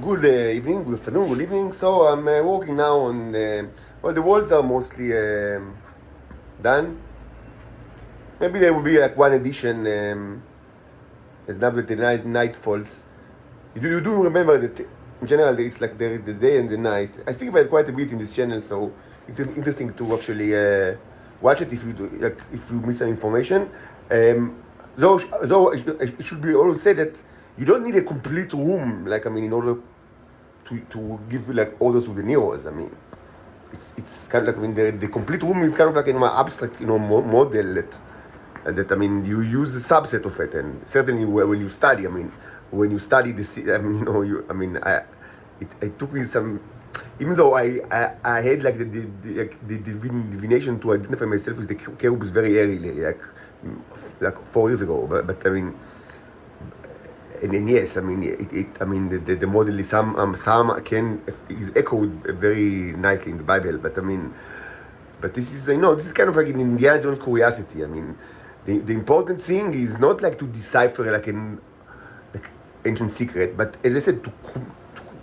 Good evening, good afternoon, good evening. So I'm working now on, well, the walls are mostly done. Maybe there will be like one addition as now that the night falls. You do remember that in general there is the day and the night. I speak about it quite a bit in this channel, so it's interesting to actually watch it if you miss some information. Though it should be always said that you don't need a complete room, in order to give like orders to the neurons. It's kind of like the complete room is kind of like an abstract model that you use a subset of it, and certainly when you study, when you study this, it took me some. Even though I had like the divination to identify myself with the cherubs very early, like 4 years ago, but and yes, the model is some is echoed very nicely in the Bible, but this is this is kind of like an Indiana Jones curiosity. The important thing is not like to decipher like ancient secret, but as I said, to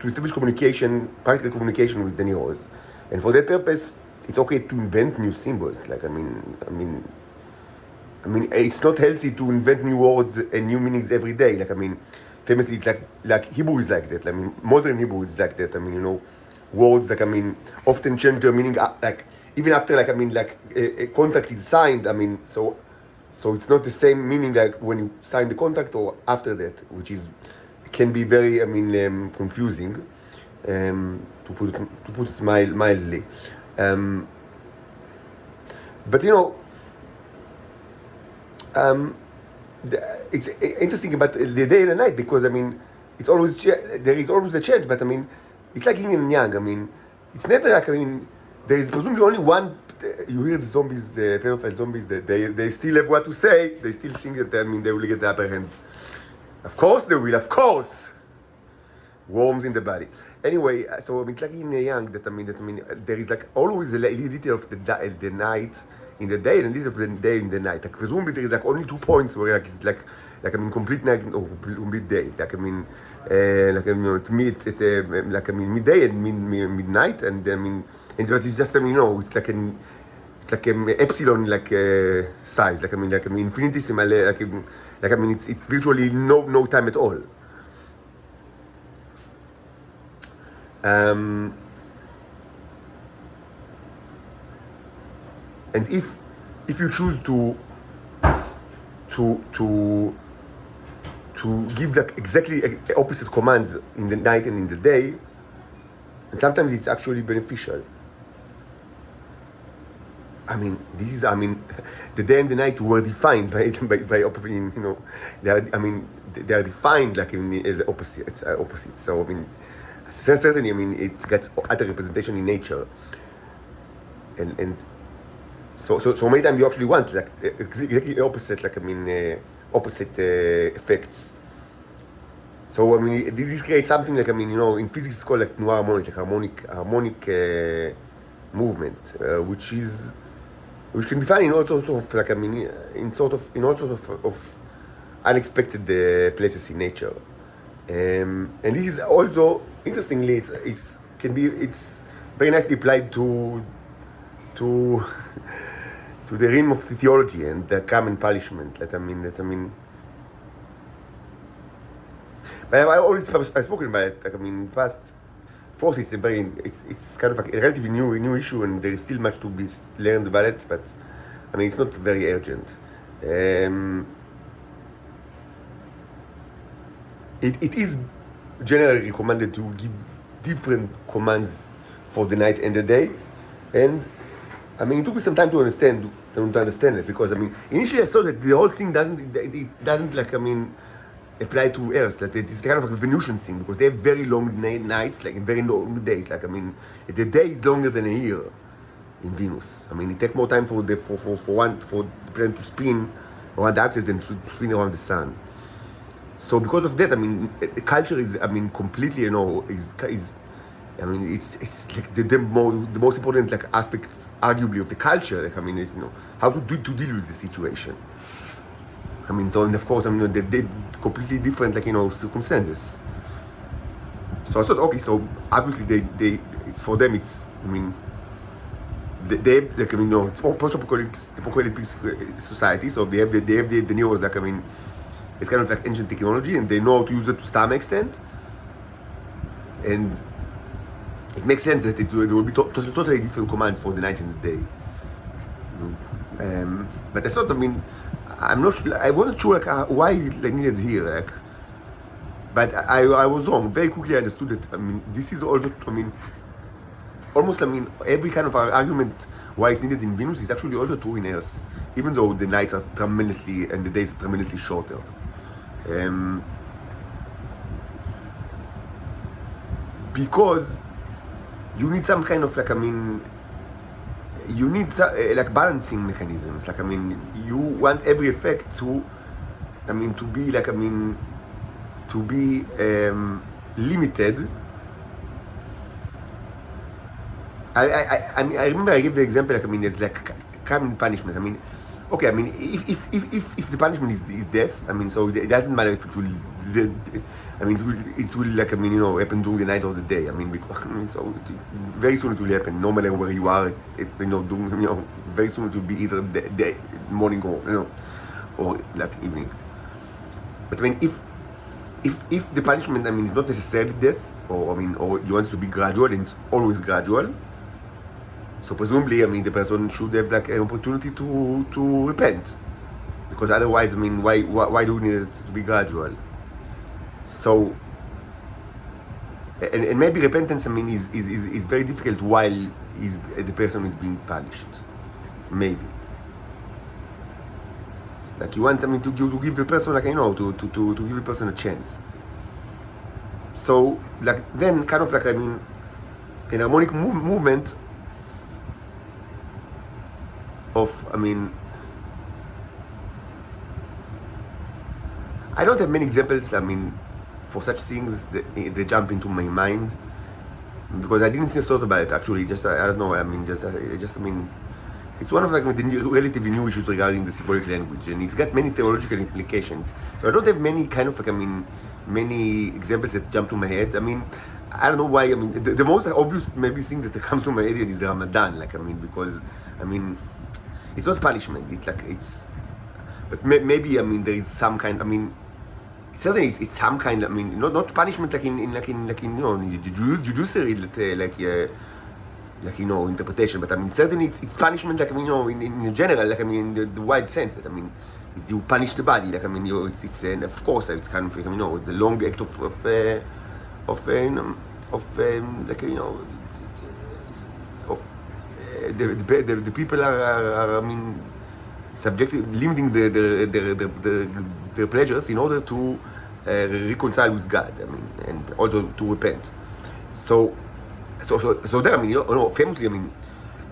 establish practical communication with the neurons, and for that purpose, it's okay to invent new symbols. It's not healthy to invent new words and new meanings every day. Famously, it's like Hebrew is like that. Modern Hebrew is like that. Words often change their meaning even after a contract is signed. So it's not the same meaning like when you sign the contract or after that, which can be very confusing. To put it mildly. But it's interesting about the day and the night because it's always there is always a change, but it's like yin and yang. It's never like there is presumably only one. You hear the zombies, pedophile zombies, that they still have what to say. They still think that they will get the upper hand. Of course they will. Of course, worms in the body. Anyway, so it's like yin and yang. There is like always a little bit of the night in the day and a little of the day in the night. Presumably there is like only 2 points where it's complete night or complete day. Midday and midnight, and and it's just it's like an epsilon size. Infinitesimal. It's virtually no time at all. And if you choose to give exactly opposite commands in the night and in the day, and sometimes it's actually beneficial. The day and the night were defined by they are defined as opposite. So certainly it gets other representation in nature, and so many times you actually want exactly opposite opposite effects. So this creates something in physics it's called noir harmonic, harmonic movement, which can be found in all sorts of in all sorts of unexpected places in nature. And this is also interestingly it's very nicely applied to the realm of theology and the common punishment. But I've spoken about it. Past. Of course, it's kind of like a relatively new issue, and there is still much to be learned about it. But it's not very urgent. It is generally recommended to give different commands for the night and the day, and it took me some time to understand it because initially I thought that the whole thing doesn't apply to Earth. That it's kind of like a Venusian thing because they have very long nights, very long days. The day is longer than a year in Venus. It takes more time for the planet to spin around the axis than to spin around the sun. So because of that, the culture is completely it's like the most important aspect arguably of the culture. Is how to deal with the situation. So and of course they're completely different circumstances. So I thought, okay, so obviously it's for them, it's, I mean, they have, like, I mean, no, it's post-apocalyptic society, so they have the news, like, I mean, it's kind of like ancient technology, and they know how to use it to some extent, and it makes sense that there will be totally different commands for the night and the day. But I thought, I mean, I'm not sure, I wasn't sure, like, why is it, like, needed here, like, but I was wrong. Very quickly I understood that, I mean, this is also, I mean, almost, I mean, every kind of argument why it's needed in Venus is actually also true in Earth, even though the nights are tremendously, and the days are tremendously shorter. Because you need some kind of, like, I mean, you need like balancing mechanisms. Like, I mean, you want every effect to, I mean, to be, like, I mean, to be limited. I mean, I remember I gave the example, like, I mean, it's like crime and punishment. I mean, okay, I mean, if the punishment is death, I mean, so it doesn't matter if it will, I mean, it will, like, I mean, you know, happen during the night or the day. I mean, because, I mean, so very soon it will happen, no matter where you are, you know, doing, you know, very soon it will be either the morning or, you know, or like evening. But I mean, if the punishment, I mean, is not necessarily death, or, I mean, or you want it to be gradual, and it's always gradual, so presumably, I mean, the person should have, like, an opportunity to repent, because otherwise, I mean, why do we need it to be gradual? So, and maybe repentance, I mean, is very difficult while the person is being punished. Maybe, like, you want, I mean, to give the person, like, you know, to give the person a chance. So, like, then kind of, like, I mean, an harmonic movement of, I mean, I don't have many examples, I mean, for such things that they jump into my mind, because I didn't thought about it actually. Just I don't know. I mean, just I mean, it's one of, like, the relatively new issues regarding the symbolic language, and it's got many theological implications. So I don't have many kind of, like, I mean, many examples that jump to my head. I mean, I don't know why. I mean, the most obvious maybe thing that comes to my head is the Ramadan. Like, I mean, because, I mean, it's not punishment. It's like, it's, but maybe, I mean, there is some kind. I mean, certainly it's some kind. I mean, not punishment like in you know, in the judiciary, like you know, interpretation. But I mean, certainly it's punishment, like, I mean, you know, in general, like, I mean, in the wide sense that, I mean, you punish the body, like, I mean, it's and of course it's kind of, you know, it's a long act of like, you know, of the people are I mean, limiting their pleasures in order to reconcile with God. I mean, and also to repent. So there, I mean, you know, famously, I mean,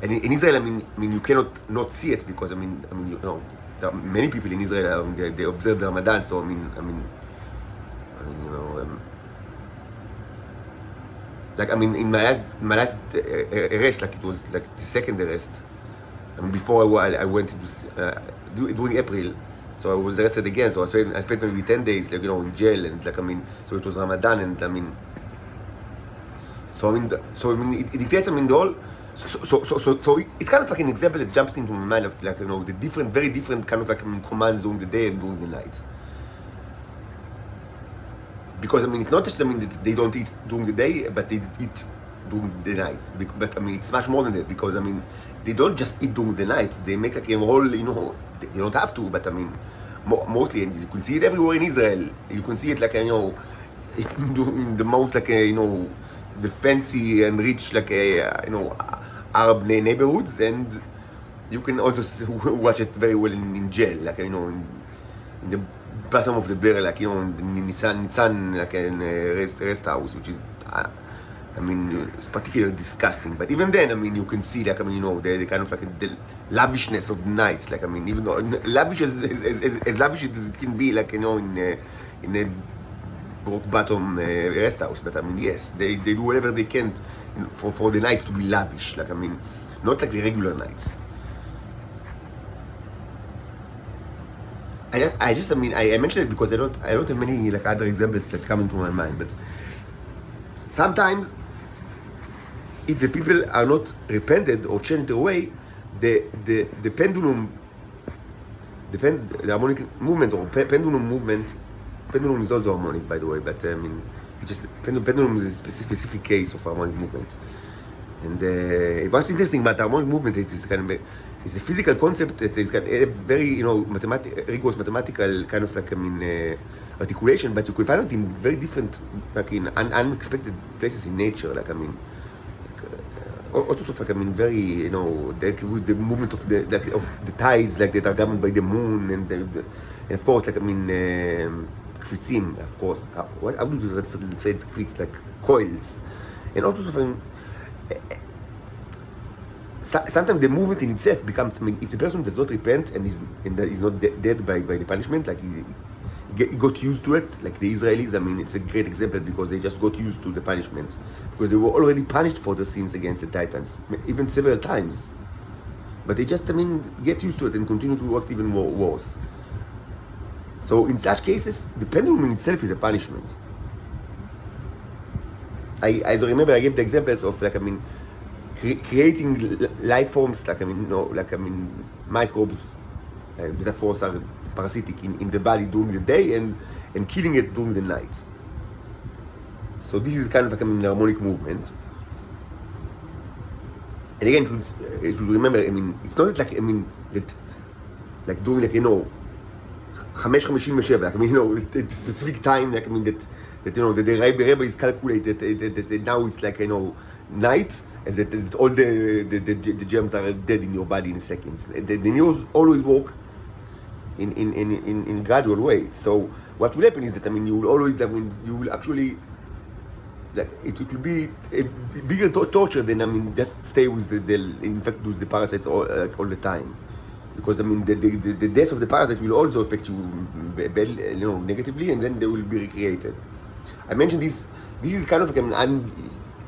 and in Israel, I mean, you cannot not see it, because, I mean, you know, there are many people in Israel, they observe the Ramadan. So I mean, you know, like, I mean, in my last arrest, like, it was like the second arrest. I mean, before I went into during April, so I was arrested again. So I spent maybe 10 days, like, you know, in jail, and, like, I mean, so it was Ramadan, and, I mean, so I mean, it dictates, I mean, the whole. So it's kind of like an example that jumps into my mind of, like, you know, the different, very different kind of, like, I mean, commands during the day and during the night. Because, I mean, it's not just, I mean, that they don't eat during the day, but they eat during the night. But, I mean, it's much more than that, because, I mean, they don't just eat during the night. They make, like, a whole, you know, they don't have to, but, I mean, mostly, and you can see it everywhere in Israel. You can see it, like, you know, in the most, like, you know, the fancy and rich, like, you know, Arab neighborhoods, and you can also watch it very well in jail, like, you know, in the bottom of the barrel, like, you know, in Nitzan, like, in rest house, which is, I mean, it's particularly disgusting. But even then, I mean, you can see, like, I mean, you know, the kind of, like, the lavishness of the nights. Like, I mean, even though lavish as lavish as it can be, like, you know, in a broke bottom rest house. But I mean, yes, they do whatever they can for the nights to be lavish. Like, I mean, not like the regular nights. I mean, I mentioned it because I don't have many, like, other examples that come into my mind. But sometimes, if the people are not repented or changed their way, the pendulum, the harmonic movement or pendulum movement, pendulum is also harmonic, by the way, but I mean, it's just pendulum is a specific case of harmonic movement. And what's interesting about harmonic movement is kind of it's a physical concept that is kind of a very rigorous mathematical kind of like articulation, but you could find it in very different, like in unexpected places in nature. Like all sorts of very like with the movement of the tides, like that are governed by the moon, and of course kfitzim, of course. How do you say kfitz, like coils, and all sorts of sometimes the movement in itself becomes, if the person does not repent and is not dead by the punishment, like he got used to it, like the Israelis, it's a great example because they just got used to the punishment because they were already punished for their sins against the Titans, even several times. But they just, get used to it and continue to act even worse. So in such cases, the pendulum in itself is a punishment. I remember I gave the examples of creating life forms microbes that of course are parasitic in the body during the day and killing it during the night. So this is kind of an harmonic movement. And again, you should remember, it's not that doing 5:57, at a specific time, that the Rebbe is calculated that now it's night, and that all the germs are dead in your body in a second. The news always work in gradual way. So what will happen is that you will always you will actually it will be a bigger torture than just stay with the infected with the parasites all the time, because the death of the parasites will also affect you negatively, and then they will be recreated. I mentioned this. This is kind of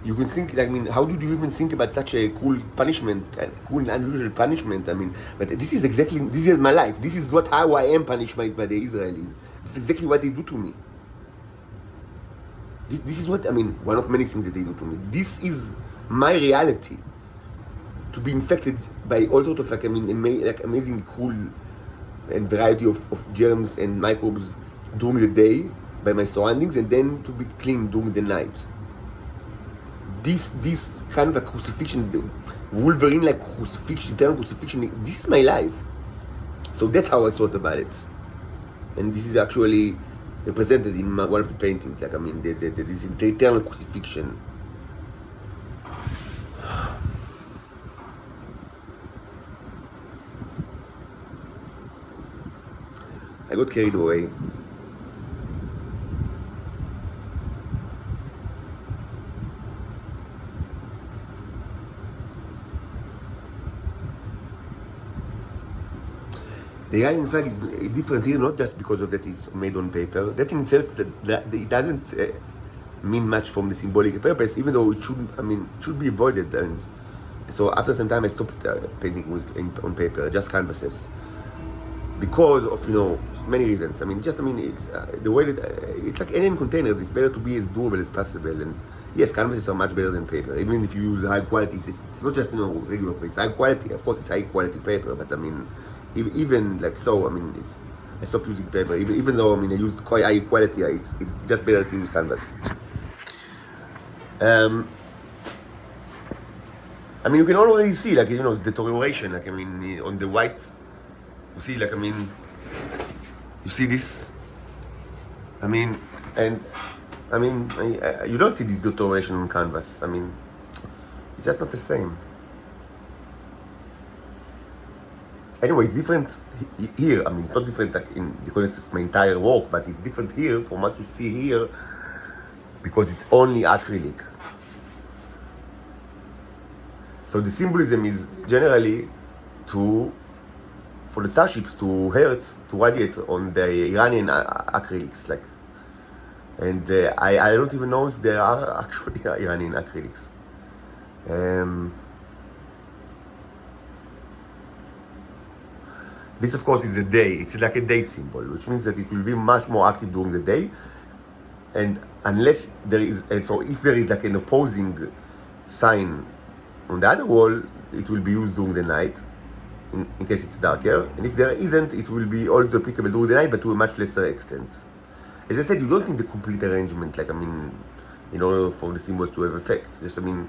you can think, how did you even think about such a cool punishment, cool and unusual punishment? But this is my life. This is how I am punished by the Israelis. This is exactly what they do to me. This is what, one of many things that they do to me. This is my reality. To be infected by all sorts of amazing, cool and variety of germs and microbes during the day by my surroundings, and then to be clean during the night. This kind of a crucifixion, Wolverine-like crucifixion, eternal crucifixion, this is my life. So that's how I thought about it. And this is actually represented in one of the paintings, this eternal crucifixion. I got carried away. The Iranian flag is different here, not just because of that it's made on paper. That in itself, that it doesn't mean much from the symbolic purpose, even though it should be avoided. And so after some time, I stopped painting on paper, just canvases, because of many reasons. It's the way that it's like any container. It's better to be as durable as possible. And yes, canvases are much better than paper. Even if you use high quality, it's not just regular paper. It's high quality. Of course, it's high quality paper, but even I stopped using paper. Even though I used quite high quality, it's just better to use canvas. You can already see deterioration. On the white, you see you see this. You don't see this deterioration on canvas. It's just not the same. Anyway, it's different here. It's not different in the context of my entire work, but it's different here from what you see here because it's only acrylic. So the symbolism is generally for the starships to radiate on the Iranian acrylics, and I don't even know if there are actually Iranian acrylics. This, of course, is a day. It's like a day symbol, which means that it will be much more active during the day. and unless there is, and so if there is like an opposing sign on the other wall, it will be used during the night in case it's darker, and if there isn't, it will be also applicable during the night, but to a much lesser extent. As I said, you don't need the complete arrangement, like, I mean, in order for the symbols to have effect. Just, I mean,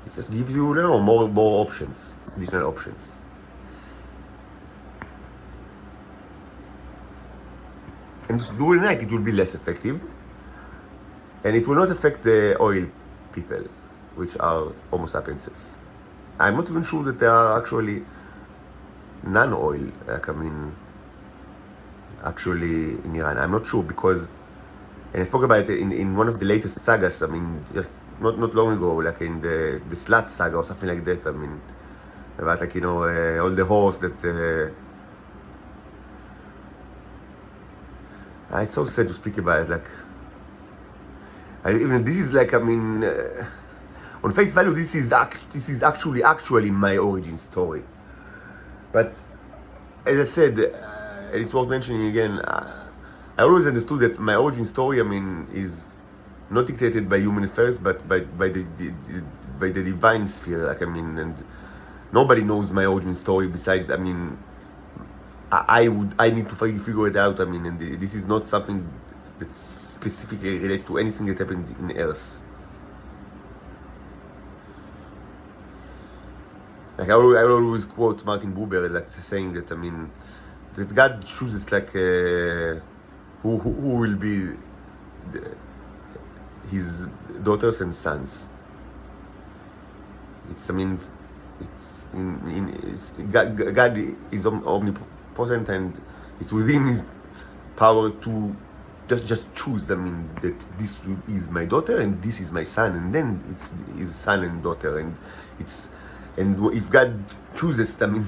it just gives you, more options, additional options. And during the night, it will be less effective, and it will not affect the oil people, which are Homo sapienses. I'm not even sure that there are actually non-oil, like, I mean, actually in Iran. I'm not sure, because, and I spoke about it in one of the latest sagas, I mean, just not long ago, like in the Slut saga or something like that, I mean, about, like, all the horse that, it's so sad to speak about it, like, even this is like, I mean, on face value, this is actually my origin story. But as I said, and it's worth mentioning again, I always understood that my origin story, I mean, is not dictated by human affairs, but by the divine sphere. Like, I mean, and nobody knows my origin story besides, I mean, I need to figure it out. I mean, and this is not something that specifically relates to anything that happened in Earth. Like, I always quote Martin Buber, like, saying that, I mean, that God chooses, like, who will be his daughters and sons. It's, I mean, God is omnipotent, and it's within his power to just choose, I mean, that this is my daughter and this is my son, and then it's his son and daughter, and if God chooses, I mean,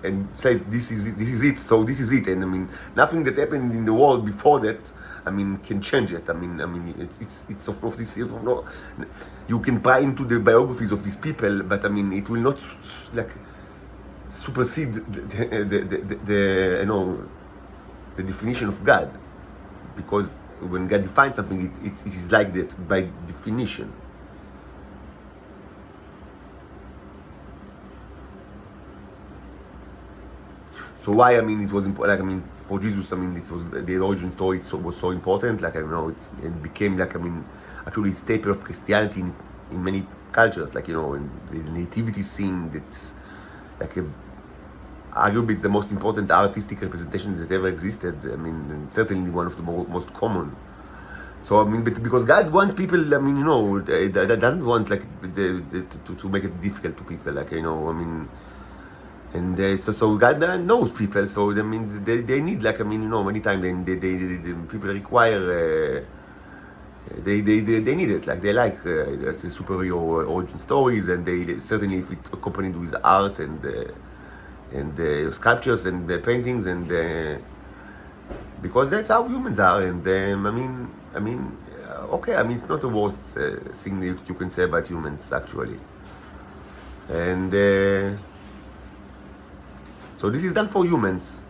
and says this is it, so this is it, and I mean, nothing that happened in the world before that, I mean, can change it. I mean, it's of course this, you can pry into the biographies of these people, but I mean, it will not, like, supersede the definition of God, because when God defines something, it is like that by definition. So why, I mean, it was important, like, I mean, for Jesus, I mean, it was, the origin story was so important, like, I don't know, it became, like, I mean, actually a staple of Christianity in many cultures, like, in the nativity scene, that's, like, arguably it's the most important artistic representation that ever existed, I mean, and certainly one of the most common. So, I mean, because God wants people, I mean, that doesn't want, like, to make it difficult to people, like, I mean, and so God knows people, so I mean, they need, like, I mean, many times they people require, they need it, like, they like the superhero origin stories, and they certainly, if it's accompanied with art and sculptures and paintings, and because that's how humans are, and I mean, okay, I mean, it's not the worst thing that you can say about humans, actually, and so this is done for humans,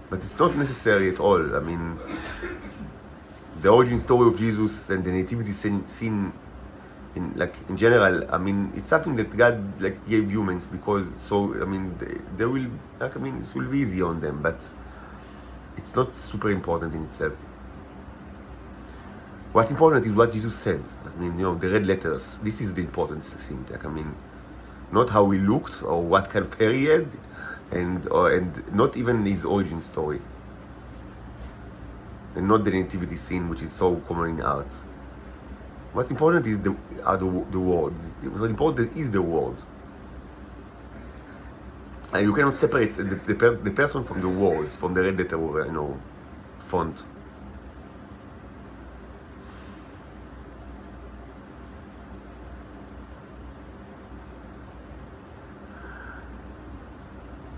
but it's not necessary at all. I mean, the origin story of Jesus and the nativity scene in general, I mean, it's something that God, like, gave humans, because, so, I mean, they will, like, I mean, it will be easy on them, but it's not super important in itself. What's important is what Jesus said. I mean, the red letters. This is the important thing. Like, I mean, not how he looked or what kind of hair he had, and not even his origin story, and not the nativity scene, which is so common in art. What's important is the words. What's important is the word. And you cannot separate the person from the words, from the red letter, font.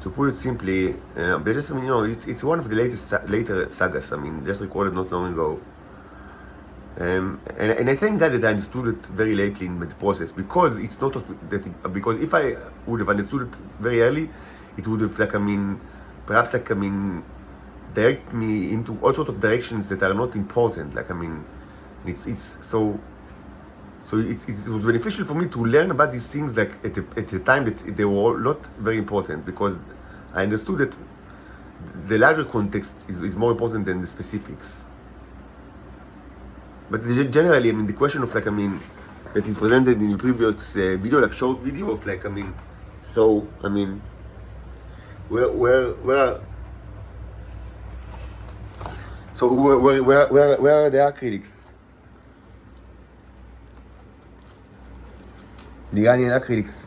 To put it simply, just, I mean, it's one of the later sagas. I mean, just recorded not long ago. And I thank God that I understood it very lately in the process, because it's not that, because if I would have understood it very early, it would have, like, I mean, perhaps, like, I mean, direct me into all sorts of directions that are not important. Like, I mean, it's so it was beneficial for me to learn about these things like at a time that they were not very important, because I understood that the larger context is more important than the specifics. But generally, I mean, the question of like, I mean, that is presented in the previous video, like short video of like, I mean, so I mean, where are the acrylics? The Iranian acrylics.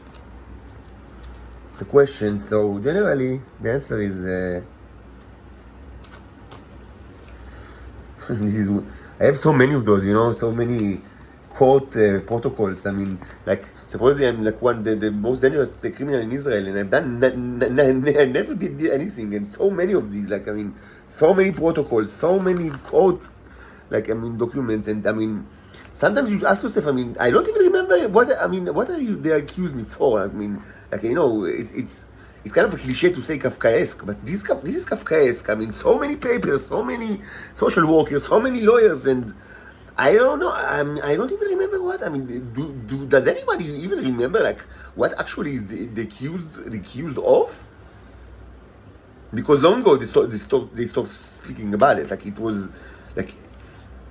It's a question. So generally, the answer is this is. I have so many of those, you know, so many court protocols. I mean, like supposedly I'm like the most dangerous criminal in Israel, and I've done I never did anything, and so many of these, like I mean, so many protocols, so many court, like I mean, documents, and I mean. Sometimes you ask yourself, I mean, I don't even remember what are they accuse me for? I mean, like, you know, it's kind of a cliche to say Kafkaesque, but this is Kafkaesque. I mean, so many papers, so many social workers, so many lawyers, and I don't know. I don't even remember what. I mean, does anybody even remember like what actually is the accused of? Because long ago they stopped speaking about it. Like it was like.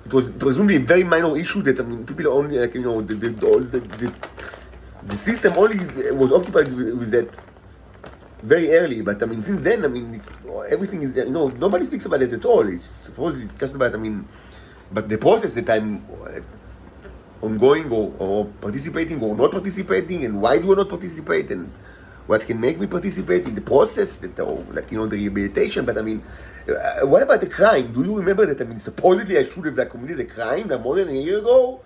It was presumably a very minor issue that, I mean, people only, like, you know, the system only was occupied with that very early. But, I mean, since then, I mean, everything is, you know, nobody speaks about it at all. It's supposedly just about, I mean, but the process that I'm ongoing or participating or not participating, and why do I not participate, and what can make me participate in the process, that, like, you know, the rehabilitation. But I mean, what about the crime? Do you remember that, I mean, supposedly I should have like committed a crime like more than a year ago?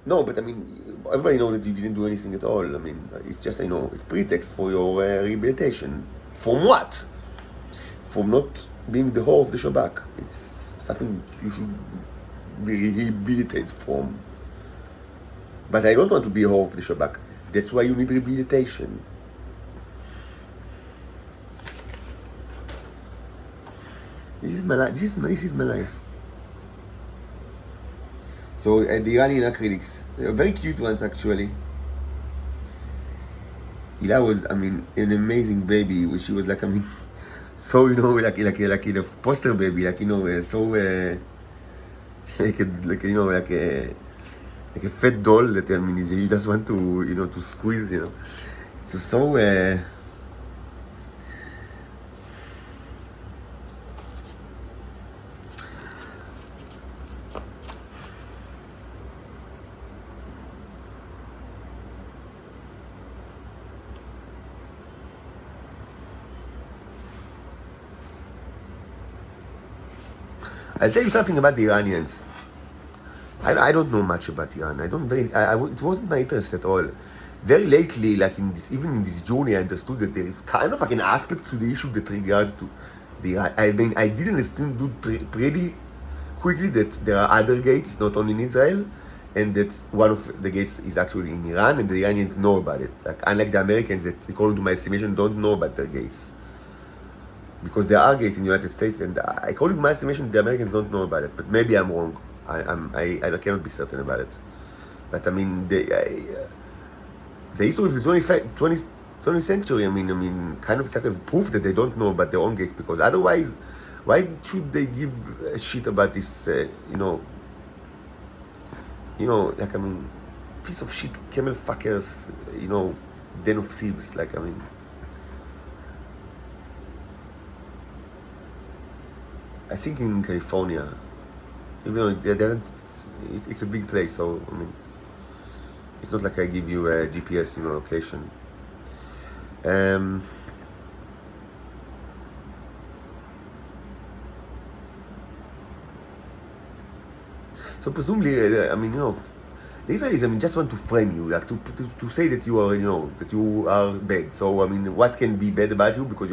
No, but I mean, everybody knows that you didn't do anything at all. I mean, it's just, you know, it's pretext for your rehabilitation. From what? From not being the whore of the Shabak. It's something you should be rehabilitated from. But I don't want to be a whore of the Shabak. That's why you need rehabilitation. This is my life. This is my life. So the Iranian acrylics, very cute ones actually. Ila was, I mean, an amazing baby. Which she was like, I mean, so, you know, like a poster baby, like, you know, so like you know, like a fat doll that, I mean, you just want to, you know, to squeeze, you know. So I'll tell you something about the Iranians. I don't know much about Iran. It wasn't my interest at all. Very lately, like even in this journey, I understood that there is kind of like an aspect to the issue that regards to the Iran. I mean, I did understand pretty quickly that there are other gates, not only in Israel, and that one of the gates is actually in Iran, and the Iranians know about it. Like, unlike the Americans that, according to my estimation, don't know about their gates. Because there are gates in the United States, and according to my estimation, the Americans don't know about it. But maybe I'm wrong. I cannot be certain about it. But I mean, the history of the 20th century, I mean, kind of it's like a proof that they don't know about their own gates. Because otherwise, why should they give a shit about this? You know, like, I mean, piece of shit, camel fuckers. You know, den of thieves. Like, I mean. I think in California, even though it's a big place, so I mean, it's not like I give you a GPS, you know, location. So presumably, I mean, you know, the Israelis, I mean, just want to frame you, like to say that you are, you know, that you are bad. So I mean, what can be bad about you? Because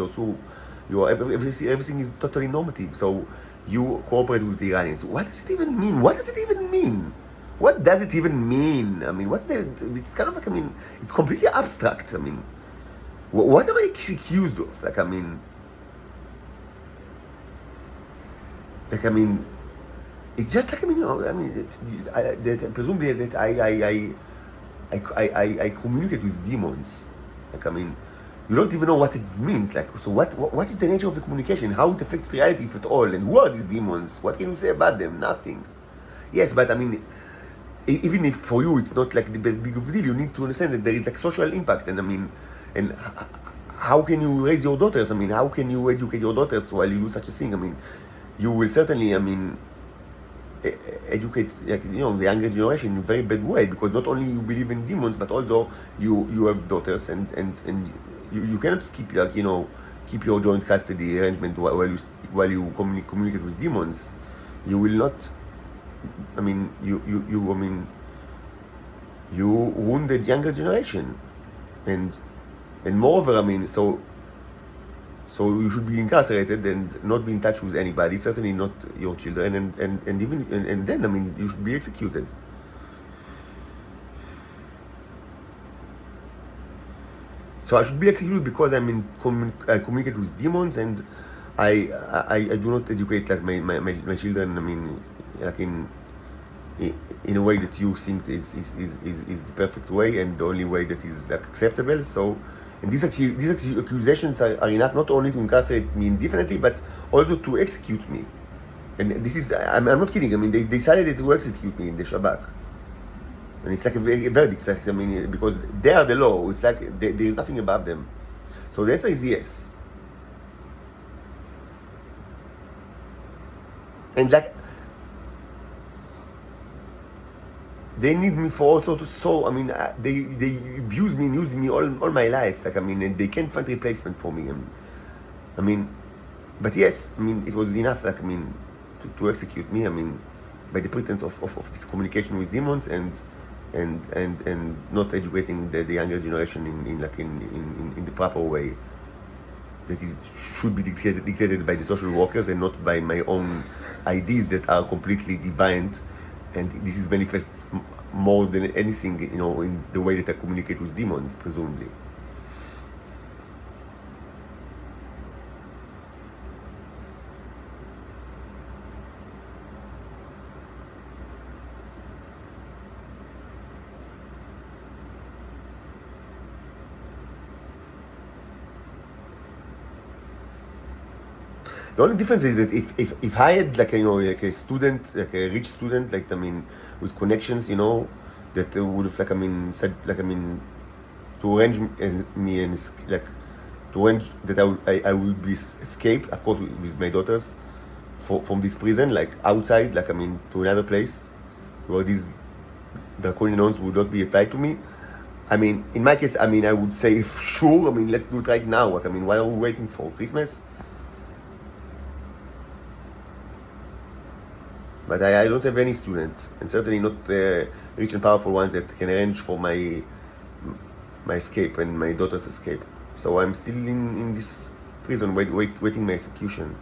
everything is totally normative. So you cooperate with the Iranians. What does it even mean? What does it even mean? What does it even mean? I mean, it's kind of like, I mean, it's completely abstract. I mean, what am I accused of? Like, I mean, like I mean, it's just like I mean, you know, I mean, presumably that I communicate with demons. Like I mean, you don't even know what it means. Like, so what is the nature of the communication? How it affects reality, if at all? And who are these demons? What can you say about them? Nothing. Yes, but I mean, even if for you it's not like the big of a deal, you need to understand that there is like social impact. And I mean, and how can you raise your daughters? I mean, how can you educate your daughters while you do such a thing? I mean, you will certainly, I mean, educate, like, you know, the younger generation in a very bad way, because not only you believe in demons, but also you have daughters, and you cannot keep, like, you know, keep your joint custody arrangement while you communicate with demons. You will not. I mean, I mean, you wounded younger generation, and moreover, I mean, so you should be incarcerated and not be in touch with anybody, certainly not your children, and even and then I mean, you should be executed. So I should be executed because I mean, I communicate with demons, and I do not educate like my children. I mean, like in a way that you think is the perfect way and the only way that is like, acceptable. So, and these accusations are enough not only to incarcerate me indefinitely, but also to execute me. And this is, I'm not kidding. I mean, they decided to execute me in the Shabak. And it's like a verdict. Like, I mean, because they are the law. It's like there is nothing above them. So the answer is yes. And like, they need me for also to, so I mean, they abuse me and use me all my life. Like I mean, and they can't find replacement for me. I mean, but yes, I mean, it was enough. Like I mean, to execute me. I mean, by the pretense of this communication with demons and not educating the younger generation in the proper way that is should be dictated by the social workers and not by my own ideas that are completely divine. And this is manifest more than anything, you know, in the way that I communicate with demons, presumably. The only difference is that if I had like, you know, like a student, like a rich student, like I mean, with connections, you know, that would have like I mean said like I mean to arrange me and like to arrange that I would be escape, of course, with my daughters from this prison, like outside, like I mean to another place where these draconian laws would not be applied to me. I mean, in my case, I mean, I would say sure. I mean, let's do it right now. Like I mean, why are we waiting for Christmas? But I don't have any student, and certainly not rich and powerful ones that can arrange for my escape and my daughter's escape. So I'm still in this prison, waiting my execution.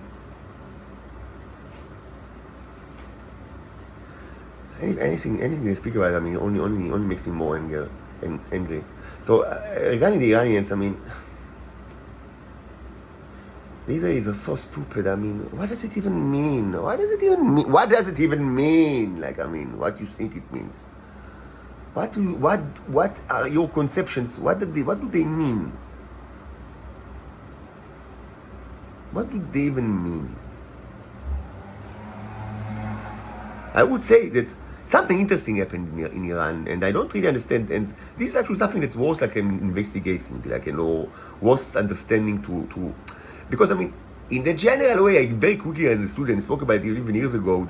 Anything they speak about, I mean, only makes me more angry. So regarding the Iranians, I mean, the Israelis are so stupid. I mean, what does it even mean? What does it even mean? What does it even mean? Like, I mean, what do you think it means? What are your conceptions? What do they mean? What do they even mean? I would say that something interesting happened in Iran, and I don't really understand. And this is actually something that was like an investigating, like, you know, was understanding to. Because I mean, in the general way, I very quickly understood and spoke about it even years ago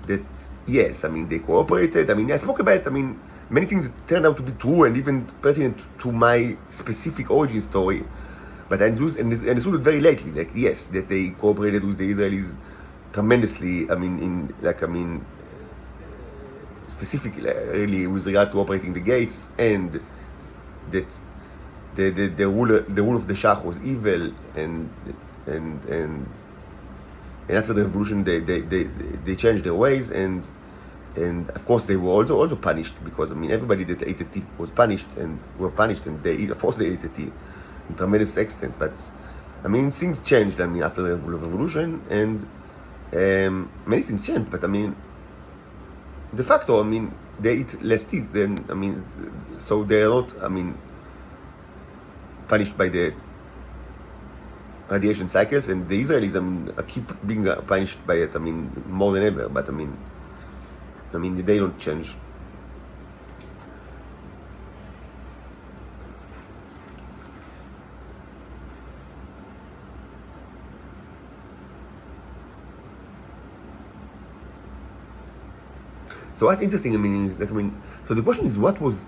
that yes, I mean, they cooperated. I mean, I spoke about, I mean, many things that turned out to be true and even pertinent to my specific origin story. But I understood it very lately, like yes, that they cooperated with the Israelis tremendously. I mean, specifically, really, with regard to operating the gates, and that the rule of the Shah was evil, and after the revolution they changed their ways, and of course they were also punished, because I mean everybody that ate the tea was punished, and of course they ate the tea in tremendous extent. But I mean things changed, I mean, after the revolution, and many things change, but I mean, de facto, I mean, they eat less teeth than, I mean, so they are not, I mean, punished by the radiation cycles, and the Israelis, I mean, keep being punished by it, I mean, more than ever, but I mean, they don't change. So what's interesting, I mean, is that, I mean, so the question is, what was,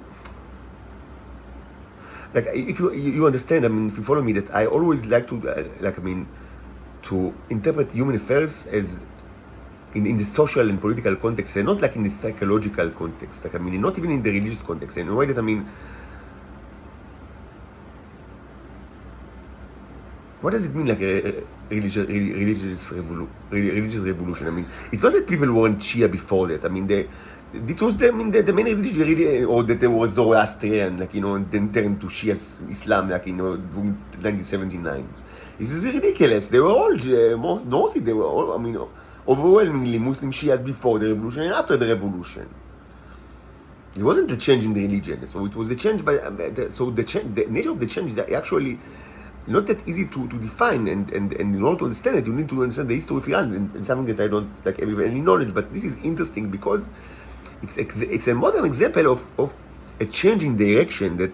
like, if you understand, I mean, if you follow me, that I always like to, like, I mean, to interpret human affairs as in the social and political context, and not like in the psychological context, like, I mean, not even in the religious context, in a way that, I mean, what does it mean, like a religious revolution? I mean, it's not that people weren't Shia before that. I mean, it was the main religion, really, or that there was Zoroastrian, like, you know, and then turned to Shia Islam, like, you know, 1979. This is ridiculous. They were all mostly they were all, I mean, overwhelmingly Muslim Shias before the revolution and after the revolution. It wasn't a change in the religion, so it was a change by. So the nature of the change is actually not that easy to define, and in order to understand it, you need to understand the history of Iran, and something that I don't like have any knowledge. But this is interesting because it's a modern example of a change in direction that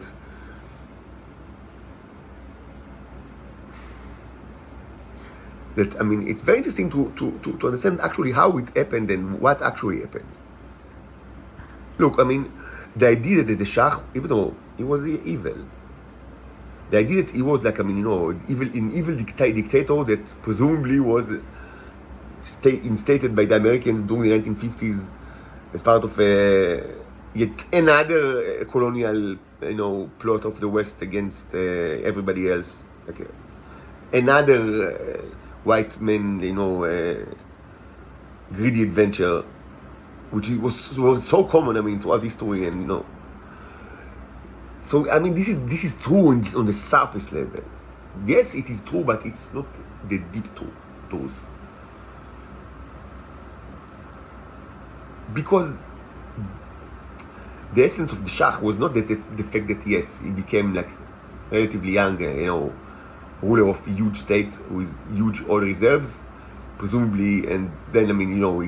I mean, it's very interesting to understand actually how it happened and what actually happened. Look, I mean, the idea that the Shah, even though he was evil, the idea that he was like, I mean, you know, evil dictator that presumably was instated by the Americans during the 1950s as part of yet another colonial, you know, plot of the West against everybody else. Like another white man, you know, greedy adventure, which was so common, I mean, throughout history, and you know. So I mean, this is true on the surface level. Yes, it is true, but it's not the deep truth. Because the essence of the Shah was not the fact that, yes, he became like relatively young, you know, ruler of a huge state with huge oil reserves, presumably, and then, I mean, you know,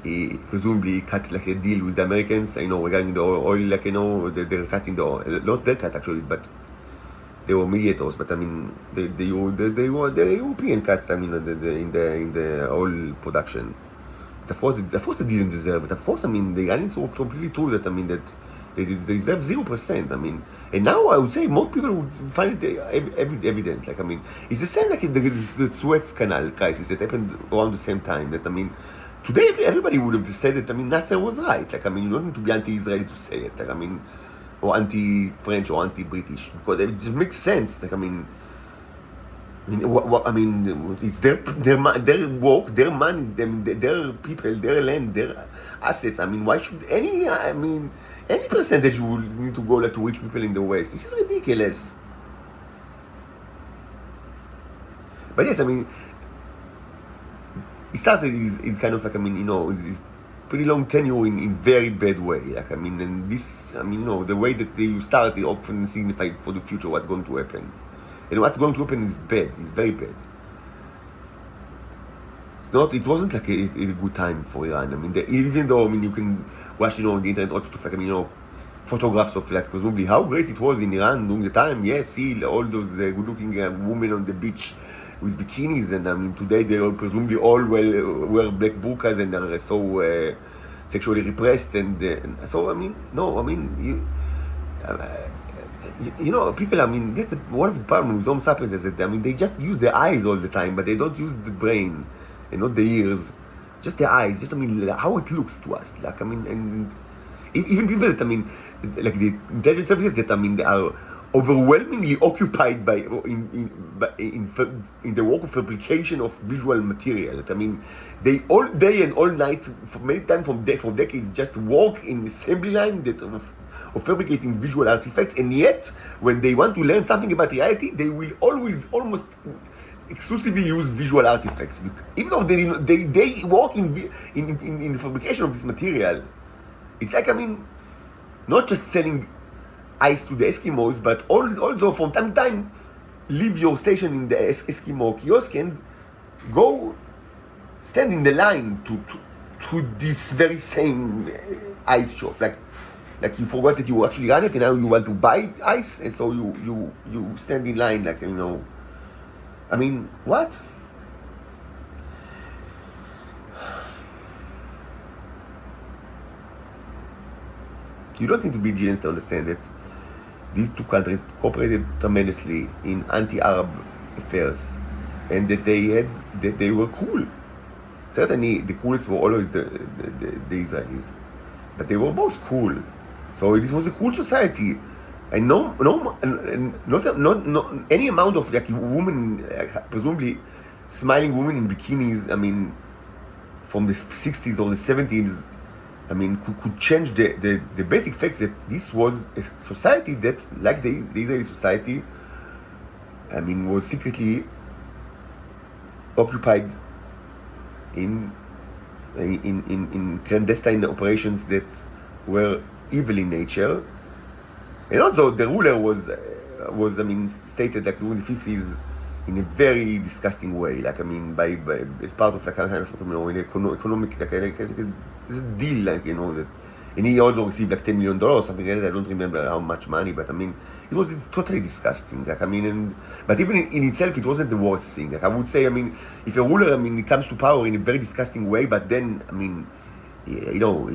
he presumably cut like a deal with the Americans, you know, regarding the oil, like, you know, they're cutting the oil, not their cut actually, but they were mediators, but I mean, they were the European cuts, I mean, in the oil production. Of course they didn't deserve it. Of course, I mean, the Iranians were completely true that, I mean, that they deserve 0%. I mean, and now I would say most people would find it evident. Like, I mean, it's the same like in the Suez Canal crisis that happened around the same time. That, I mean, today everybody would have said that, I mean, Nasser was right. Like, I mean, you don't need to be anti-Israeli to say it. Like, I mean, or anti-French or anti-British, because it just makes sense. Like, I mean, it's their work, their money, their people, their land, their assets. I mean, why should any percentage would need to go like to rich people in the West? This is ridiculous. But yes, I mean, it started is kind of like, I mean, you know, is pretty long tenure in very bad way. Like, I mean, and this, I mean, you know, the way that you start, it often signifies for the future what's going to happen. And what's going to happen is bad. It's very bad. It wasn't like a good time for Iran. I mean, even though, I mean, you can watch, you know, on the internet, also to, like, I mean, you know, photographs of, like, presumably how great it was in Iran during the time. Yes, see all those good-looking women on the beach with bikinis, and I mean, today they are presumably all wear black burqas and are so sexually repressed, and so, I mean, no, I mean, you know, people, I mean, that's one of the problems with Homo sapiens is that, I mean, they just use their eyes all the time, but they don't use the brain and not the ears, just the eyes, just, I mean, how it looks to us. Like, I mean, and even people that, I mean, like the intelligence services that, I mean, they are overwhelmingly occupied by in the work of fabrication of visual material. That, I mean, they all day and all night, for many times for decades, just work in assembly line that of fabricating visual artifacts, and yet when they want to learn something about reality, they will always almost exclusively use visual artifacts, even though they work in the fabrication of this material. It's like, I mean, not just selling ice to the Eskimos, but also from time to time leave your station in the Eskimo kiosk and go stand in the line to this very same ice shop. Like you forgot that you actually run it and now you want to buy ice, and so you stand in line, like, you know. I mean, what? You don't need to be genius to understand that these two countries cooperated tremendously in anti-Arab affairs, and that they were cool. Certainly, the coolest were always the Israelis, but they were both cool. So this was a cool society, and not any amount of like women, presumably smiling women in bikinis. I mean, from the 60s or the 70s. I mean, could change the basic facts that this was a society that, like the Israeli society, I mean, was secretly occupied in clandestine operations that were evil in nature. And also, the ruler was I mean, stated like during the 50s in a very disgusting way. Like, I mean, by as part of like kind of, you know, an economic like it's a deal, like, you know, that, and he also received like $10 million, something like that. I don't remember how much money, but I mean, it's totally disgusting. Like, I mean, but even in itself, it wasn't the worst thing. Like, I would say, I mean, if a ruler, I mean, he comes to power in a very disgusting way, but then, I mean, you know,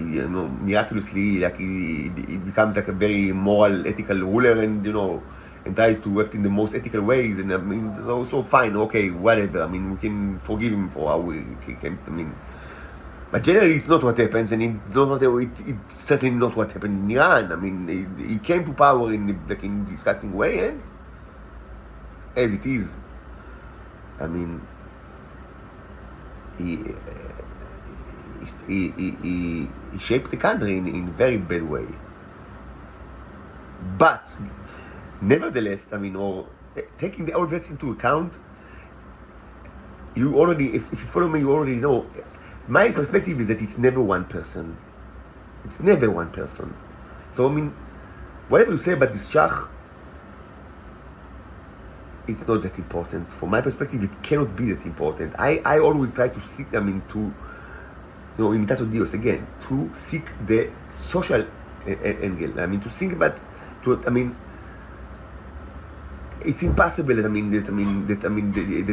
miraculously, like he becomes like a very moral, ethical ruler, and, you know, and tries to act in the most ethical ways. And I mean, so fine, okay, whatever. I mean, we can forgive him for how he came. I mean, but generally, it's not what happens, and it's certainly not what happened in Iran. I mean, he came to power in a disgusting way, and as it is, I mean, he shaped the country in a very bad way. But nevertheless, I mean, or taking all that into account, you already, if you follow me, you already know. My perspective is that it's never one person. It's never one person. So, I mean, whatever you say about this Shach, it's not that important. From my perspective, it cannot be that important. I always try to seek, I mean, to, you know, imitato Dios, again, to seek the social angle. I mean, to think about, I mean, it's impossible that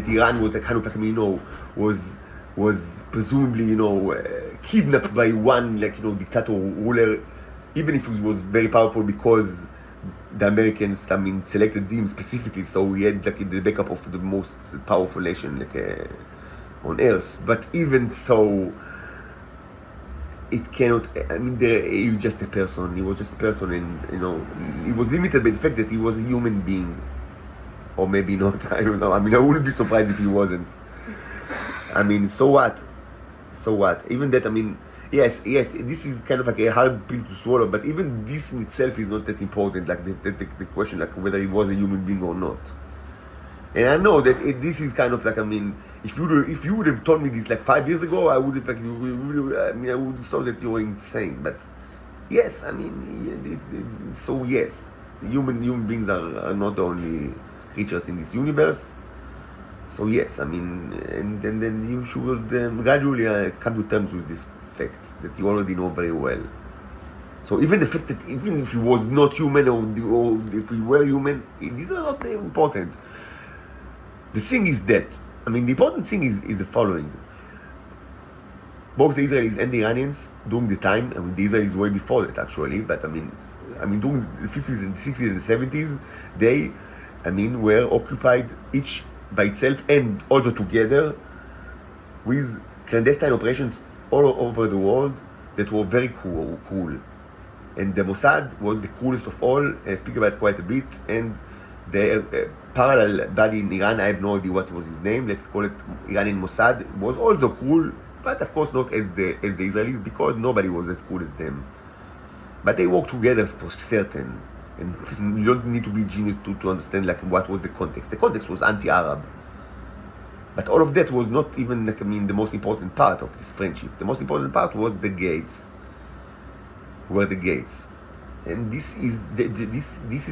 Iran was a kind of like, I mean, you know, was presumably, you know, kidnapped by one, like, you know, dictator ruler, even if he was very powerful, because the Americans, I mean, selected him specifically, so he had like the backup of the most powerful nation, like on earth. But even so, it cannot. I mean, he was just a person. He was just a person, and, you know, he was limited by the fact that he was a human being, or maybe not. I don't know. I mean, I wouldn't be surprised if he wasn't. I mean, so what? So what? Even that, I mean, yes, this is kind of like a hard pill to swallow, but even this in itself is not that important, like the question, like whether he was a human being or not. And I know that this is kind of like, I mean, if you would have told me this like 5 years ago, I would have like, I would have thought that you were insane. But yes, I mean, so yes, human beings are not the only creatures in this universe. So yes, I mean, and then you should gradually come to terms with this fact that you already know very well. So even the fact that even if he was not human, or if he were human, these are not important. The thing is that, I mean, the important thing is the following. Both the Israelis and the Iranians, during the time, I mean, the Israelis way before that actually, but I mean, during the 50s and the 60s and the 70s, they, I mean, were occupied each by itself and also together with clandestine operations all over the world that were very cool. And the Mossad was the coolest of all. I speak about it quite a bit. And the parallel body in Iran, I have no idea what was his name, let's call it Iranian Mossad, was also cool, but of course not as the Israelis, because nobody was as cool as them. But they worked together for certain. And you don't need to be genius to understand like what was the context. The context was anti-Arab. But all of that was not even, like, the most important part of this friendship. The most important part was the gates. Were the gates. And this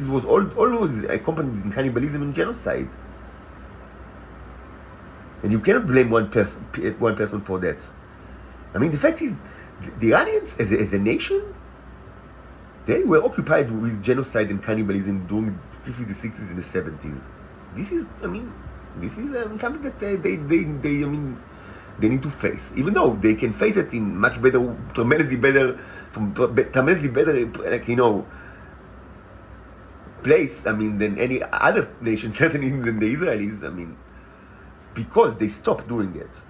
was always accompanied in cannibalism and genocide. And you cannot blame one person for that. The fact is, the Iranians as a nation, they were occupied with genocide and cannibalism during the 50s, the 60s, and the 70s. This is something that they need to face, even though they can face it in much better, tremendously better, place, than any other nation, certainly than the Israelis, because they stopped doing it.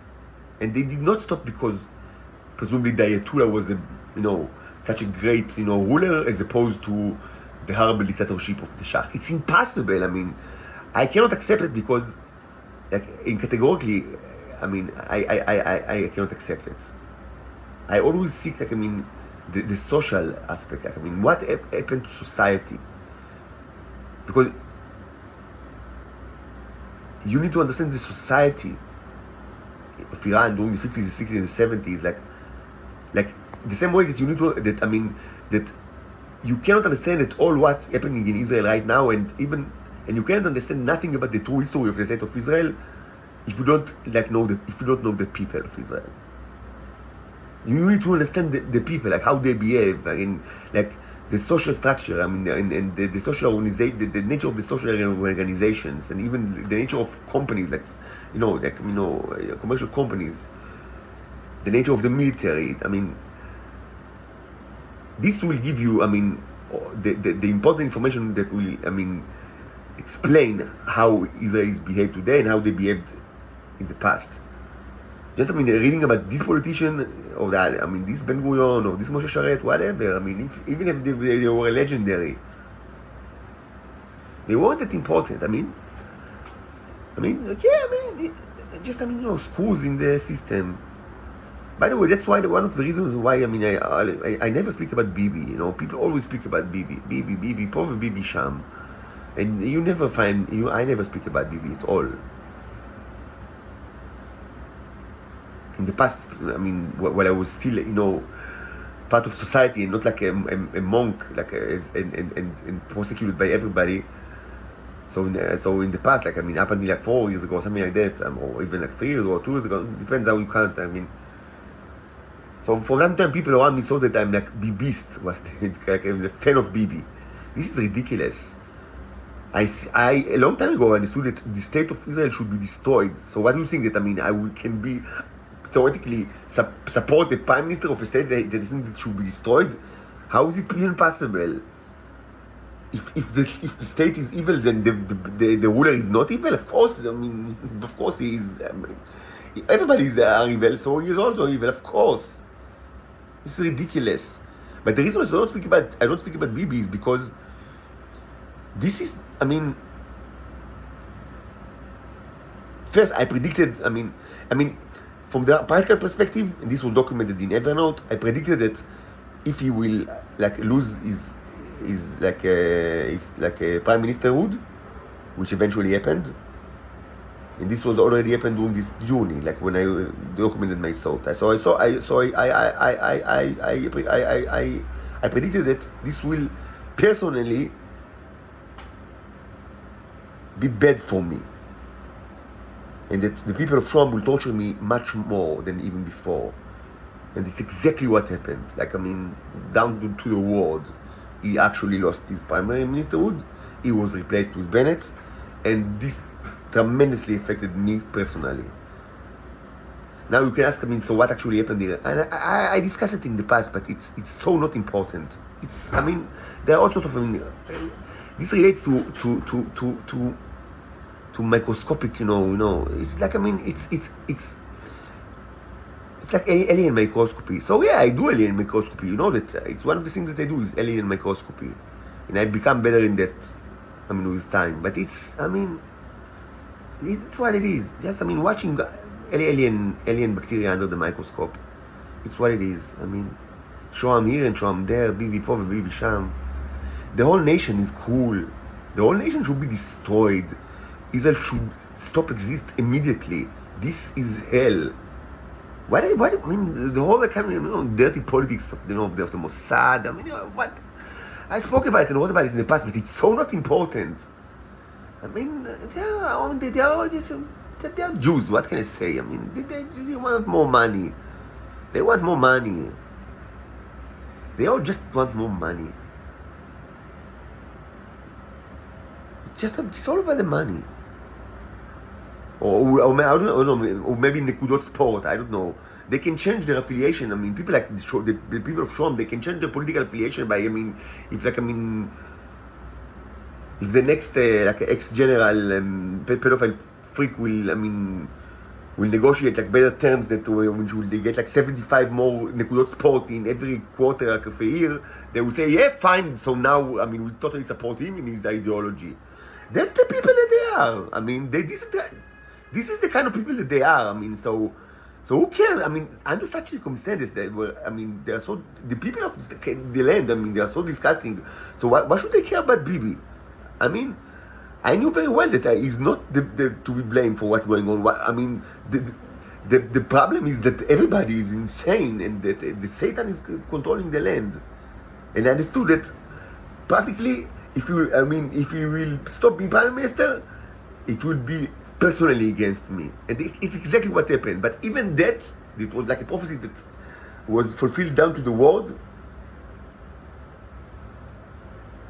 And they did not stop because presumably the Ayatollah was such a great, ruler, as opposed to the horrible dictatorship of the Shah. It's impossible. I cannot accept it because, categorically, I cannot accept it. I always seek, the social aspect. What happened to society? Because you need to understand the society of Iran during the 50s, the 60s, and the 70s, like the same way that you need to, that you cannot understand at all what's happening in Israel right now, and you cannot understand nothing about the true history of the state of Israel if you don't know the people of Israel. You need to understand the people, how they behave, the social structure, and the social organization, the nature of the social organizations, and even the nature of companies, commercial companies, the nature of the military. This will give you, the important information that will, explain how Israelis behave today and how they behaved in the past. Just, reading about this politician, or that, this Ben Gurion, or this Moshe Sharet, whatever, even if they were legendary, they weren't that important. Screws in the system. By the way, that's why one of the reasons why, I never speak about Bibi, people always speak about Bibi, poor Bibi Sham. And you never find, I never speak about Bibi at all. In the past, while I was still, part of society and not like a monk, and prosecuted by everybody. So in the past, up until 4 years ago, something like that, or even 3 years ago, 2 years ago, depends how you count. So for that time, people around me saw that I'm Bibist, I'm a fan of Bibi. This is ridiculous. I a long time ago understood that the state of Israel should be destroyed. So what do you think that I can be theoretically support the prime minister of a state that should be destroyed? How is it even possible? If the state is evil, then the ruler is not evil. Of course, he is. Everybody is evil, so he is also evil. Of course, this is ridiculous. But the reason I don't speak about Bibi is because this is. First, I predicted. From the practical perspective, and this was documented in Evernote, I predicted that if he will lose his prime ministerhood, which eventually happened, and this was already happened during this journey, when I documented my thought. I predicted that this will personally be bad for me, and that the people of Trump will torture me much more than even before. And it's exactly what happened. Down to the word, he actually lost his primary ministerhood. He was replaced with Bennett, and this tremendously affected me personally. Now you can ask, so what actually happened here? And I discussed it in the past, but it's so not important. There are all sorts of, this relates to microscopic, it's like, it's like alien microscopy. So yeah, I do alien microscopy. That it's one of the things that I do is alien microscopy, and I become better in that. With time. But it's what it is. Just watching alien bacteria under the microscope. It's what it is. Show them here and show them there. Bibi Pov, Bibi Sham. The whole nation is cool. The whole nation should be destroyed. Israel should stop exist immediately. this is hell. What I mean, the whole kind of dirty politics of of the Mossad. I mean, what I spoke about it and wrote about it in the past, but it's so not important. I mean, they are Jews. What can I say? I mean, they want more money. They want more money. They all just want more money. It's all about the money. Or I don't know, or maybe Nekudot Sport, I don't know. They can change their affiliation. I mean, people like the people of Shom, they can change their political affiliation by, if the next ex-general pedophile freak will negotiate better terms that which will they get 75 more Nekudot Sport in every quarter of a year, they will say, yeah, fine, so now, we totally support him in his ideology. That's the people that they are. This is the kind of people that they are. So who cares? Under such circumstances, they are so, the people of the land, they are so disgusting. So why should they care about Bibi? I knew very well that he's not to be blamed for what's going on. The problem is that everybody is insane and that the Satan is controlling the land. And I understood that practically, if you will stop being Prime Minister, it will be personally against me. And it's exactly what happened. But even that, it was like a prophecy that was fulfilled down to the word.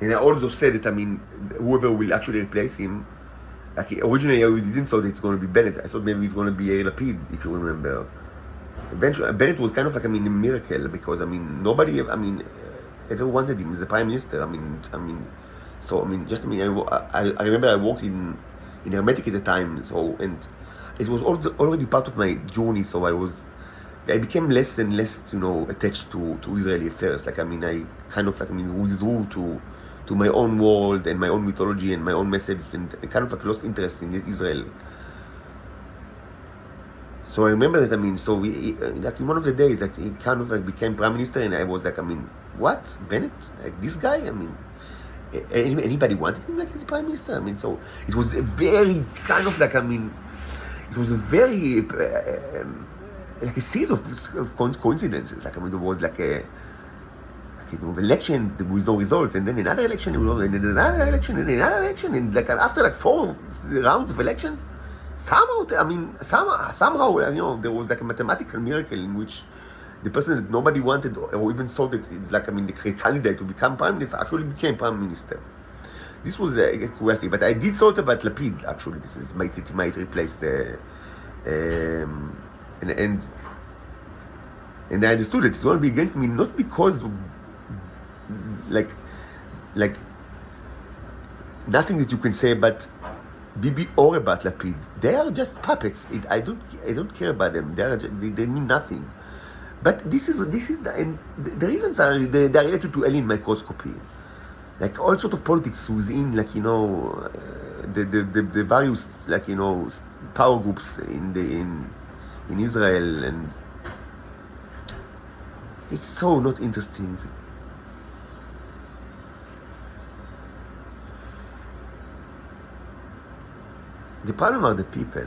And I also said that, whoever will actually replace him, originally I didn't thought it's going to be Bennett. I thought maybe it's going to be Lapid, if you remember. Eventually, Bennett was kind of a miracle because, nobody, ever wanted him as a Prime Minister. I remember I worked in Hermetic at the time, so, and it was already part of my journey, so I became less and less, attached to Israeli affairs. I kind of withdrew to my own world and my own mythology and my own message, and I kind of lost interest in Israel. So I remember that, so we, in one of the days, he kind of became Prime Minister, and I was like, what? Bennett? This guy? Anybody wanted him as Prime Minister? So it was a very kind of it was a very, a series of coincidences. There was election with no results, and then another election, and then another election, and another election, and after 4 rounds of elections, somehow, there was a mathematical miracle in which the person that nobody wanted or even thought that it's the candidate to become Prime Minister actually became Prime Minister. This was a curiosity, but I did thought about Lapid actually. It might replace the and I understood that it's going to be against me, not because of, nothing that you can say about Bibi or about Lapid. They are just puppets. I don't care about them. They mean nothing. But this is and the reasons are they're related to alien microscopy, all sorts of politics within the various power groups in Israel, and it's so not interesting. The problem are the people.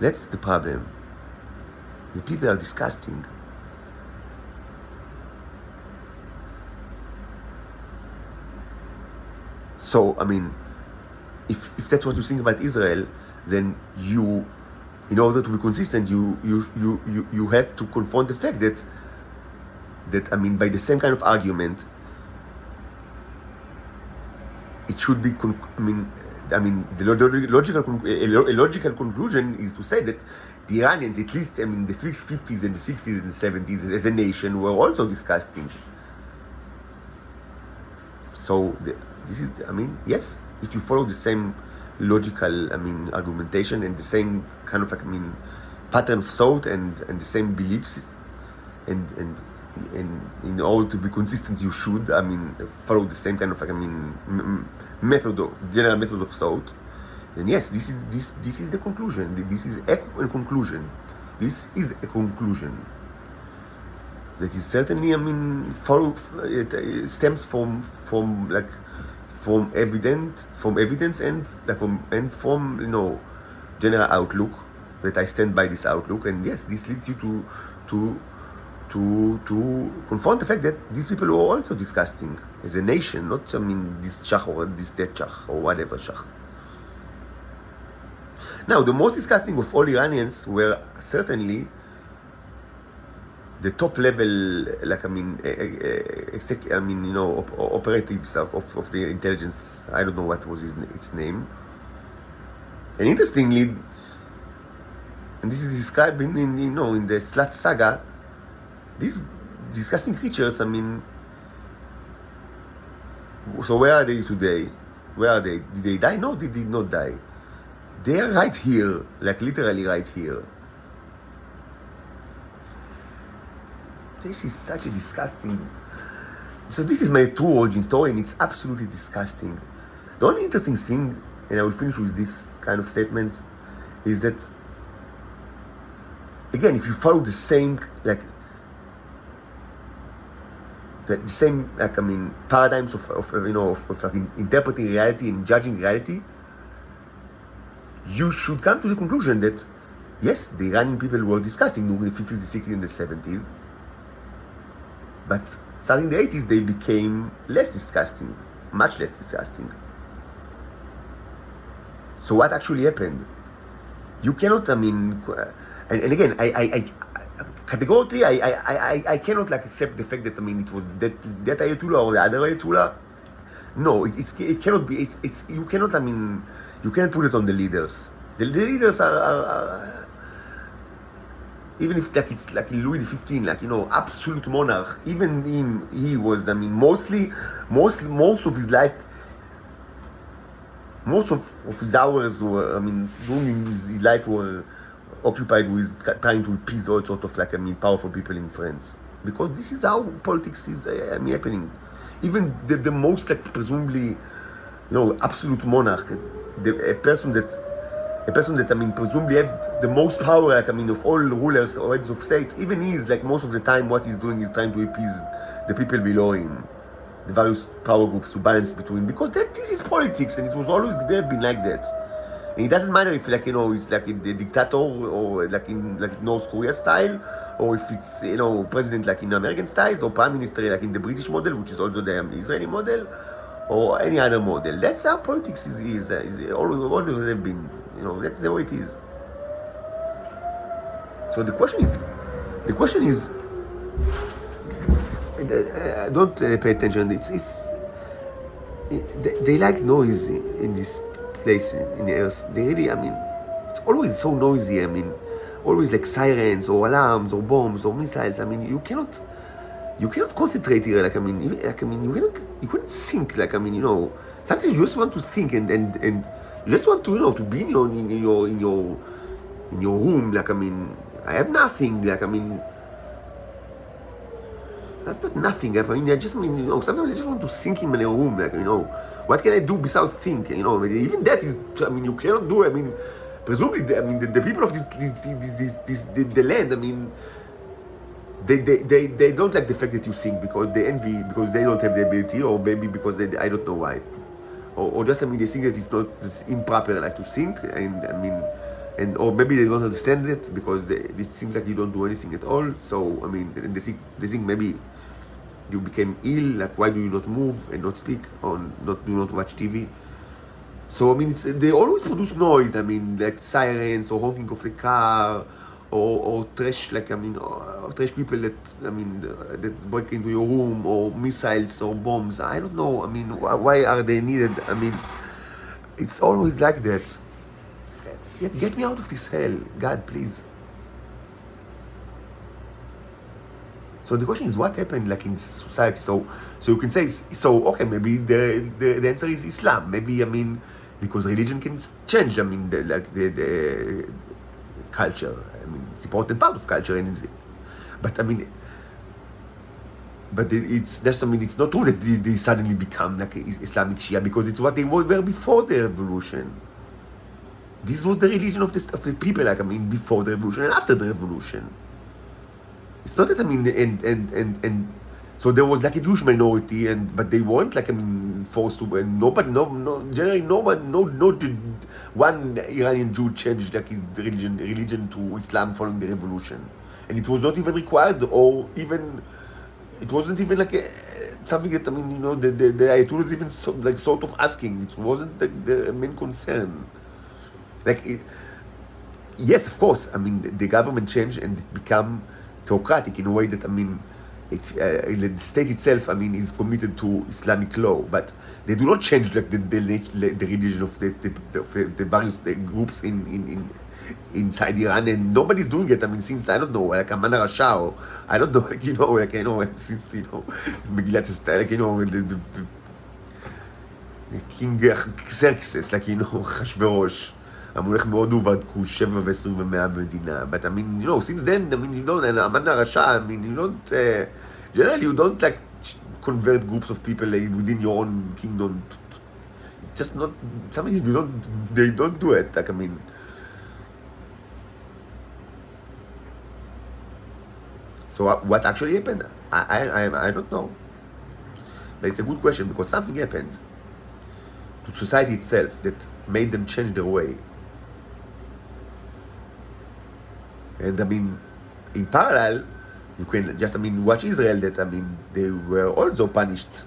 That's the problem. The people are disgusting. So, if that's what you think about Israel, then you, in order to be consistent, you have to confront the fact that by the same kind of argument, it should be, the logical conclusion is to say that the Iranians, at least the 50s and the 60s and the 70s as a nation, were also disgusting. So this is, yes, if you follow the same logical, argumentation and the same kind of pattern of thought and the same beliefs, and in order to be consistent, you should, follow the same kind of general method of thought. Then yes, this is the conclusion. This is a conclusion. This is a conclusion that is certainly, it stems from evidence and from general outlook, that I stand by this outlook, and yes, this leads you to confront the fact that these people are also disgusting as a nation, not this Shach or this dead Shach or whatever Shach. Now, the most disgusting of all Iranians were certainly the top level, operatives of the intelligence. I don't know what was its name. And interestingly, and this is described in the Slat saga, these disgusting creatures, so where are they today? Where are they? Did they die? No, they did not die. They are right here, literally right here. This is such a disgusting... So this is my true origin story, and it's absolutely disgusting. The only interesting thing, and I will finish with this kind of statement, is that, again, if you follow the same, paradigms of interpreting reality and judging reality, you should come to the conclusion that, yes, the Iranian people were disgusting during the 50s, the 60s, and the 70s, but starting the 80s, they became less disgusting, much less disgusting. So what actually happened? You cannot, and again, I categorically, I cannot accept the fact that it was that Ayatollah or the other Ayatollah. No, it cannot be. You cannot. You cannot put it on the leaders. The leaders are even if it's like Louis XV, absolute monarch. Even him, he was. Most of his life, most of his hours were. During his life were occupied with trying to appease all sorts of powerful people in France, because this is how politics is happening. Even the most presumably absolute monarch, a person that presumably has the most power of all rulers or heads of states, even he is most of the time what he's doing is trying to appease the people below him, the various power groups, to balance between, because this is politics, and it was always been like that. And it doesn't matter if it's like a dictator or like in North Korea style, or if it's president like in American style, or prime minister like in the British model, which is also the Israeli model, or any other model. That's how politics is always have been. That's the way it is. So the question is, don't pay attention. They like noise in this place in the earth. They really, it's always so noisy. Always like sirens or alarms or bombs or missiles. You cannot concentrate here. You couldn't think. Sometimes you just want to think and you just want to be in your room. I have nothing. I've got nothing. Sometimes I just want to sink in a room. What can I do besides think? Even that is. You cannot do. Presumably, the people of the land. They don't like the fact that you sing, because they envy, because they don't have the ability, or maybe because I don't know why, or just they think that it's improper to sing, and or maybe they don't understand it because it seems like you don't do anything at all. So they think maybe you became ill. Why do you not move and not speak, or do not watch TV? So they always produce noise. Like sirens or honking of the car, or trash or trash people that break into your room, or missiles or bombs. I don't know. Why are they needed? It's always like that. Get me out of this hell, God, please. So the question is, what happened in society? So you can say, okay, maybe the answer is Islam. Maybe because religion can change. The culture. It's important part of culture, but it's it's not true that they suddenly become Islamic Shia, because it's what they were before the revolution. This was the religion of the people, before the revolution and after the revolution. It's not that So there was like a Jewish minority, but they weren't like, forced to. And nobody, generally nobody, one Iranian Jew changed like his religion to Islam following the revolution, and it was not even required, or even it wasn't even like something that, the Ayatollah was even like sort of asking. It wasn't the main concern. Like yes, of course. The government changed and it become theocratic in a way that, the state itself, is committed to Islamic law, but they do not change like the religion of the various groups inside Iran, and nobody's doing it. Since I don't know, like Aman Rasha, or I don't know, since Megillat Esther, the King Xerxes, Hashverosh. המולך מאוד עובד כוש 7 ו-20 ו-100 במדינה. But since then, Aman Rasha, you don't, generally you don't like convert groups of people within your own kingdom. It's just not something they don't do it. So what actually happened? I don't know. But it's a good question, because something happened to society itself that made them change their way. And in parallel, you can just watch Israel, that they were also punished,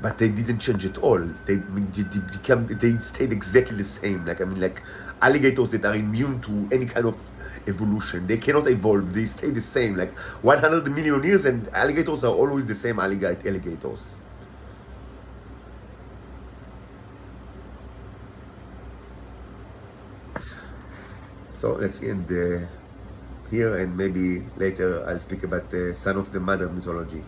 but they didn't change at all. They stayed exactly the same. Like alligators that are immune to any kind of evolution. They cannot evolve. They stay the same. Like 100 million years, and alligators are always the same alligators. So let's end here, and maybe later I'll speak about the son of the mother mythology.